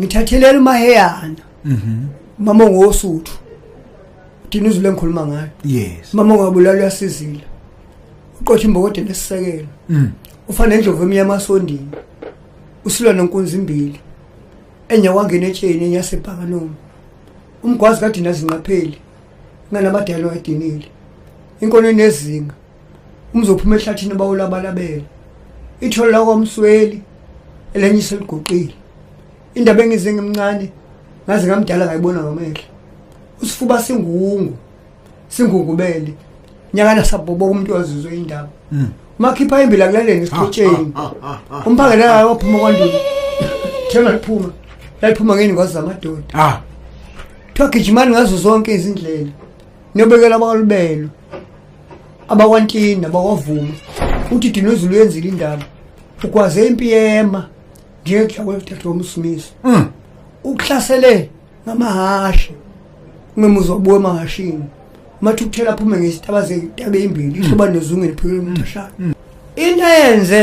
ngithathelela uMaheyana mama ngosuthu dinizule engikhuluma ngayo yes mama ngabulala yasizile uqotha imbokode lesisekelo ufana endlovu emnyama asondini usilwa nonkunzi imbili enya wangena etsheni enya sebhakanoma umgwazi kade nazinqapheli nganabadalo adinile inkono nezinga umzophuma ehlathini bawulabalabela ithole la kwamsweli elenyise liguqile indaba engize ngimncane ngaze ngamdala ngayibona ngamehlo usifuba singungubele nyakana sabhobo umuntu wazizwe indaba makhipha imbila kulaleni isikhotsheni umphakela waphuma kwandini thema liphuma ngeni ngazi zamadoda thwagijimani ngazo zonke izindlela niyobekela abalubelo abakwantina abakwavuma uthi dinozulu yenzile indaba ukwaze impi yema ngeke kwethatha umsimiso ukuhlasele ngamahashe ngemuzo obuwe emahashini mathi ukuthela phume ngesitaba zeitabe imbili ihloba nezungeni phela umuntu ashaya into yenze